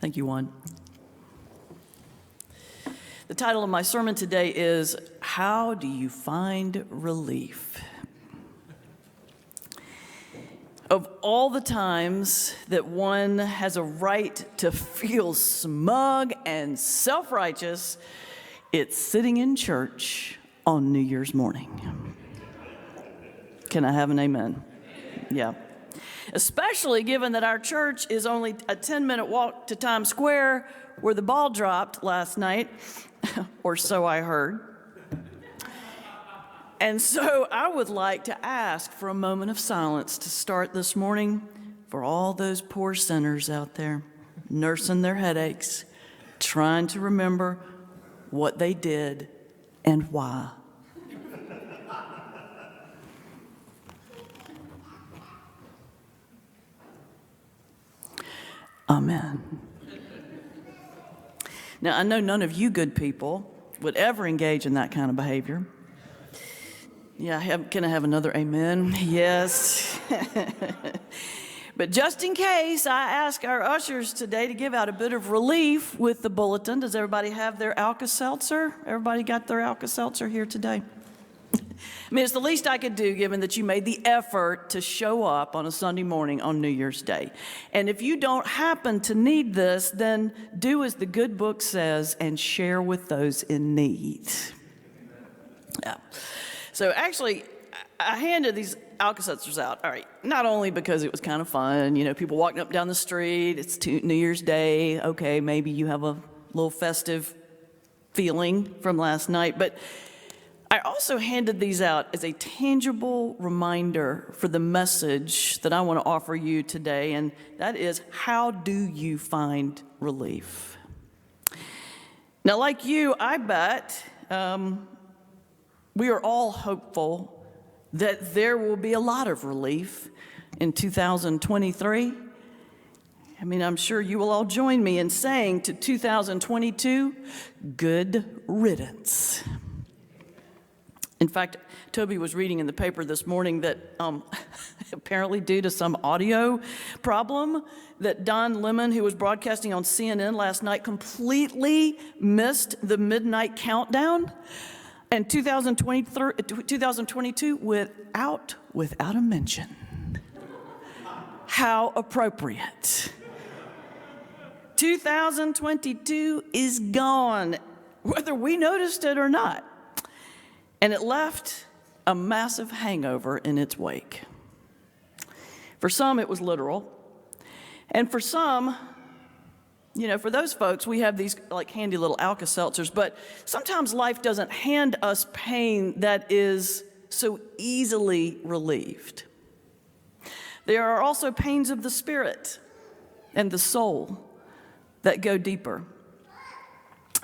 Thank you, Juan. The title of my sermon today is, How Do You Find Relief? Of all the times that one has a right to feel smug and self-righteous, it's sitting in church on New Year's morning. Can I have an amen? Yeah. Especially given that our church is only a 10-minute walk to Times Square, where the ball dropped last night, or so I heard. And so I would like to ask for a moment of silence to start this morning for all those poor sinners out there nursing their headaches, trying to remember what they did and why. Amen. Now, I know none of you good people would ever engage in that kind of behavior. Yeah, can I have another amen? Yes. But just in case, I ask our ushers today to give out a bit of relief with the bulletin. Does everybody have their Alka-seltzer? Everybody got their Alka-seltzer here today? I mean, it's the least I could do, given that you made the effort to show up on a Sunday morning on New Year's Day. And if you don't happen to need this, then do as the good book says and share with those in need. Yeah. So actually, I handed these Alka-seltzers out, all right, not only because it was kind of fun, people walking up down the street, it's New Year's Day, okay, maybe you have a little festive feeling from last night, but I also handed these out as a tangible reminder for the message that I want to offer you today, and that is, how do you find relief? Now, like you, I bet we are all hopeful that there will be a lot of relief in 2023. I mean, I'm sure you will all join me in saying to 2022, good riddance. In fact, Toby was reading in the paper this morning that apparently due to some audio problem, that Don Lemon, who was broadcasting on CNN last night, completely missed the midnight countdown. And 2022 without a mention. How appropriate. 2022 is gone, whether we noticed it or not. And it left a massive hangover in its wake. For some, it was literal. And for some, for those folks, we have these like handy little Alka-seltzers, but sometimes life doesn't hand us pain that is so easily relieved. There are also pains of the spirit and the soul that go deeper.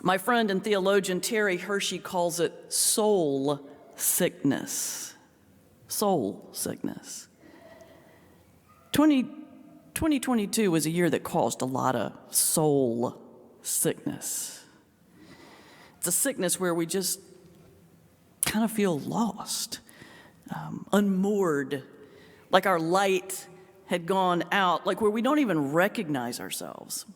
My friend and theologian Terry Hershey calls it soul sickness. Soul sickness. 2022 was a year that caused a lot of soul sickness. It's a sickness where we just kind of feel lost, unmoored, like our light had gone out, like where we don't even recognize ourselves.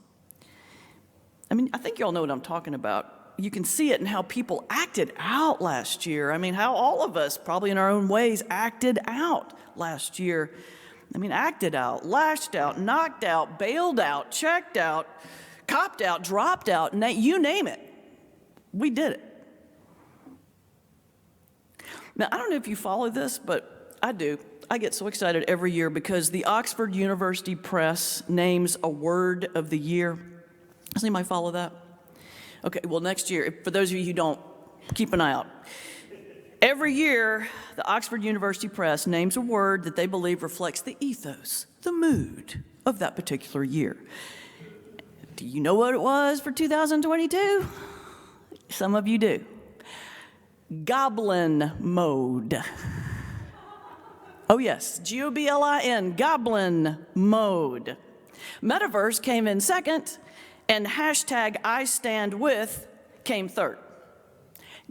I mean, I think y'all know what I'm talking about. You can see it in how people acted out last year. I mean, how all of us, probably in our own ways, acted out last year. I mean, acted out, lashed out, knocked out, bailed out, checked out, copped out, dropped out, you name it. We did it. Now, I don't know if you follow this, but I do. I get so excited every year because the Oxford University Press names a word of the year. Does anybody follow that? Okay, well, next year, for those of you who don't, keep an eye out. Every year, the Oxford University Press names a word that they believe reflects the ethos, the mood of that particular year. Do you know what it was for 2022? Some of you do. Goblin mode. Oh yes, Goblin, goblin mode. Metaverse came in second, and hashtag I stand with came third.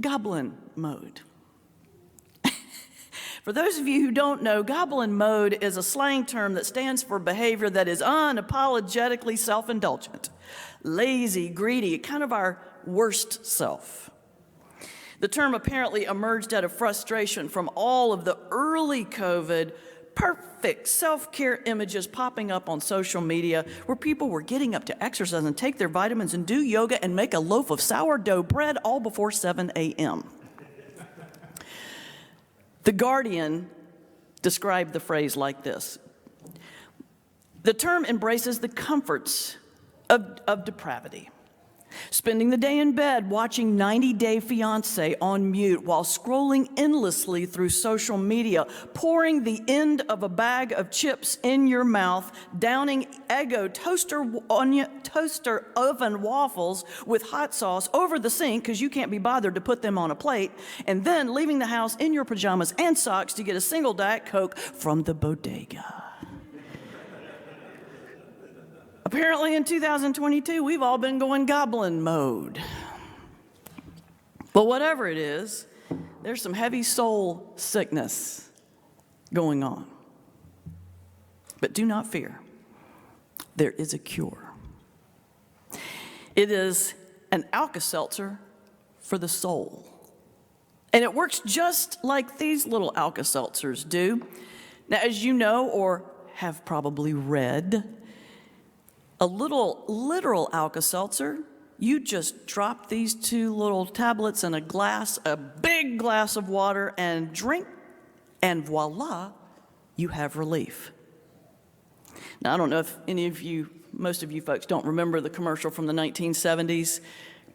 Goblin mode. For those of you who don't know, goblin mode is a slang term that stands for behavior that is unapologetically self-indulgent, lazy, greedy, kind of our worst self. The term apparently emerged out of frustration from all of the early COVID perfect self-care images popping up on social media where people were getting up to exercise and take their vitamins and do yoga and make a loaf of sourdough bread all before 7 a.m. The Guardian described the phrase like this: the term embraces the comforts of depravity. Spending the day in bed watching 90 Day Fiancé on mute while scrolling endlessly through social media, pouring the end of a bag of chips in your mouth, downing Eggo toaster oven waffles with hot sauce over the sink because you can't be bothered to put them on a plate, and then leaving the house in your pajamas and socks to get a single Diet Coke from the bodega. Apparently in 2022, we've all been going goblin mode. But whatever it is, there's some heavy soul sickness going on. But do not fear. There is a cure. It is an Alka-seltzer for the soul. And it works just like these little Alka-seltzers do. Now, as you know or have probably read, a little literal Alka-seltzer, you just drop these 2 little tablets in a big glass of water and drink, and voila, you have relief. Now, I don't know if most of you folks don't remember the commercial from the 1970s.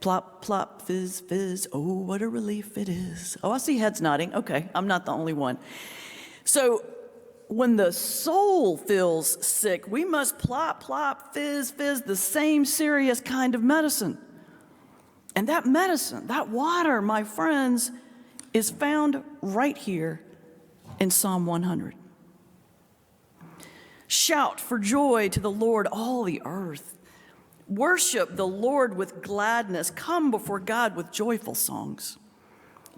Plop, plop, fizz, fizz, oh, what a relief it is. Oh, I see heads nodding. Okay, I'm not the only one. So, when the soul feels sick, we must plop, plop, fizz, fizz, the same serious kind of medicine. And that medicine, that water, my friends, is found right here in Psalm 100. Shout for joy to the Lord, all the earth. Worship the Lord with gladness. Come before God with joyful songs.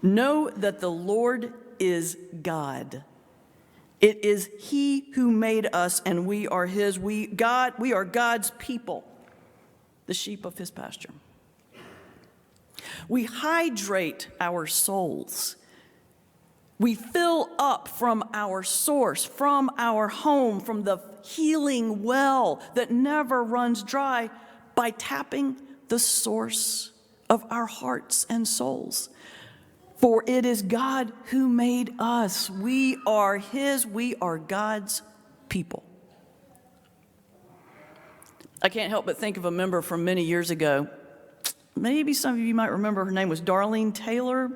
Know that the Lord is God. It is He who made us, and we are His. We are God's people, the sheep of His pasture. We hydrate our souls. We fill up from our source, from our home, from the healing well that never runs dry by tapping the source of our hearts and souls. For it is God who made us. We are His, we are God's people. I can't help but think of a member from many years ago. Maybe some of you might remember her name was Darlene Taylor.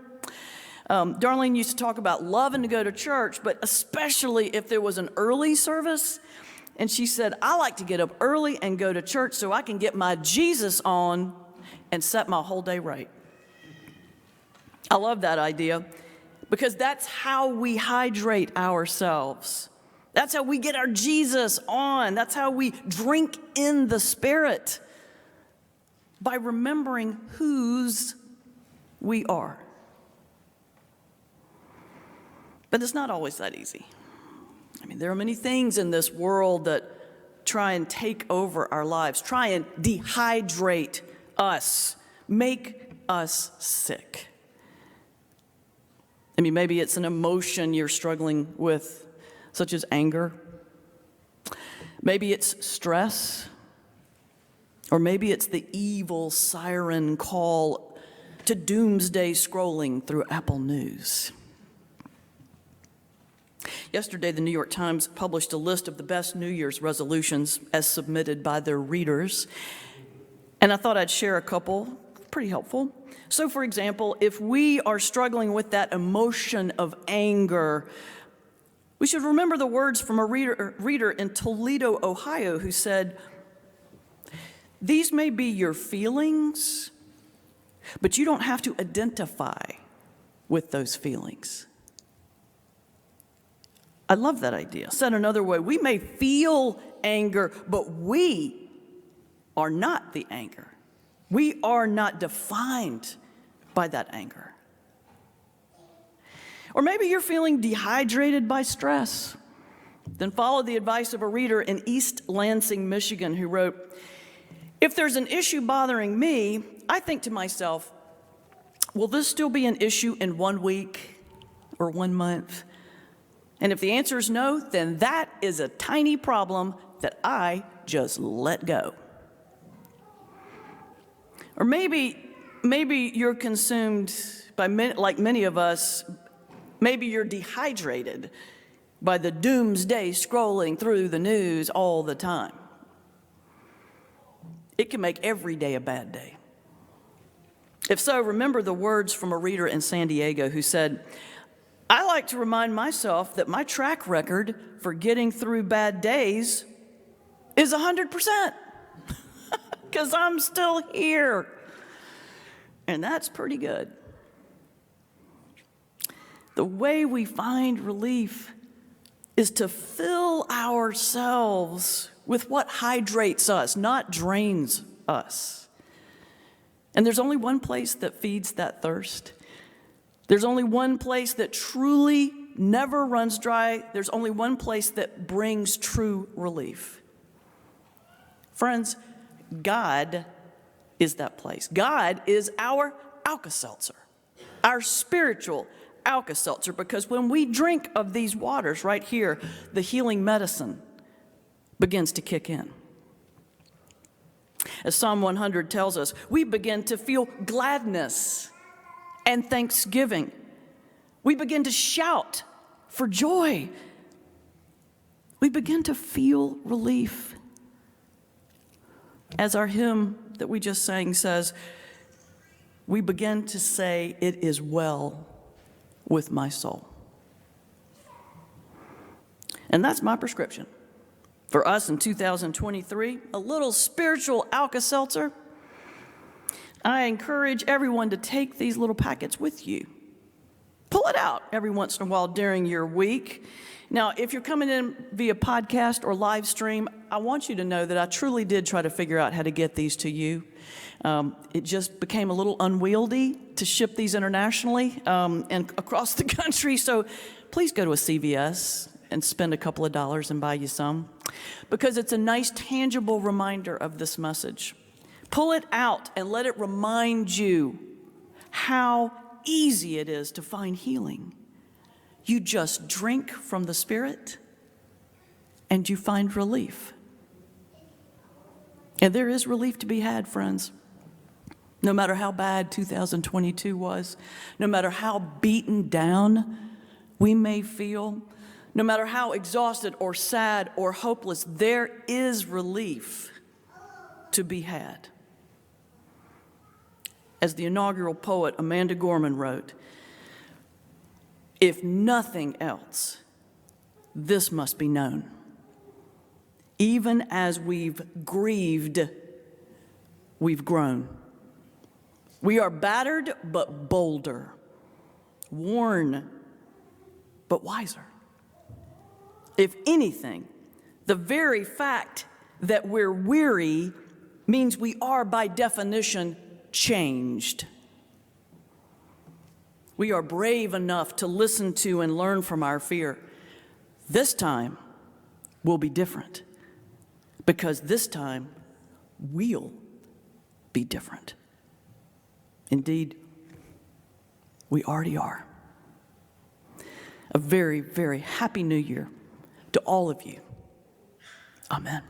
Darlene used to talk about loving to go to church, but especially if there was an early service. And she said, I like to get up early and go to church so I can get my Jesus on and set my whole day right. I love that idea because that's how we hydrate ourselves. That's how we get our Jesus on. That's how we drink in the Spirit, by remembering whose we are. But it's not always that easy. I mean, there are many things in this world that try and take over our lives, try and dehydrate us, make us sick. I mean, maybe it's an emotion you're struggling with, such as anger. Maybe it's stress. Or maybe it's the evil siren call to doomsday scrolling through Apple News. Yesterday, the New York Times published a list of the best New Year's resolutions as submitted by their readers. And I thought I'd share a couple, pretty helpful. So, for example, if we are struggling with that emotion of anger, we should remember the words from a reader in Toledo, Ohio, who said, "These may be your feelings, but you don't have to identify with those feelings." I love that idea. Said another way, we may feel anger, but we are not the anger. We are not defined by that anger. Or maybe you're feeling dehydrated by stress. Then follow the advice of a reader in East Lansing, Michigan, who wrote, "If there's an issue bothering me, I think to myself, will this still be an issue in 1 week or 1 month? And if the answer is no, then that is a tiny problem that I just let go." Or maybe you're consumed by, like many of us, maybe you're dehydrated by the doomsday scrolling through the news all the time. It can make every day a bad day. If so, remember the words from a reader in San Diego who said, "I like to remind myself that my track record for getting through bad days is 100%, because I'm still here." And that's pretty good. The way we find relief is to fill ourselves with what hydrates us, not drains us. And there's only one place that feeds that thirst. There's only one place that truly never runs dry. There's only one place that brings true relief. Friends, God is that place. God is our Alka-seltzer, our spiritual Alka-seltzer, because when we drink of these waters right here, the healing medicine begins to kick in. As Psalm 100 tells us, we begin to feel gladness and thanksgiving. We begin to shout for joy. We begin to feel relief. As our hymn that we just sang says, we begin to say, "It is well with my soul." And that's my prescription for us in 2023, a little spiritual Alka-seltzer. I encourage everyone to take these little packets with you. Pull it out every once in a while during your week. Now, if you're coming in via podcast or live stream, I want you to know that I truly did try to figure out how to get these to you. It just became a little unwieldy to ship these internationally and across the country. So please go to a CVS and spend a couple of dollars and buy you some, because it's a nice, tangible reminder of this message. Pull it out and let it remind you how easy it is to find healing. You just drink from the Spirit and you find relief. And there is relief to be had, friends. No matter how bad 2022 was, no matter how beaten down we may feel, no matter how exhausted or sad or hopeless, there is relief to be had. As the inaugural poet Amanda Gorman wrote, "If nothing else, this must be known. Even as we've grieved, we've grown. We are battered but bolder, worn but wiser. If anything, the very fact that we're weary means we are by definition changed. We are brave enough to listen to and learn from our fear. This time will be different, because this time we'll be different. Indeed, we already are." A very, very happy New Year to all of you. Amen.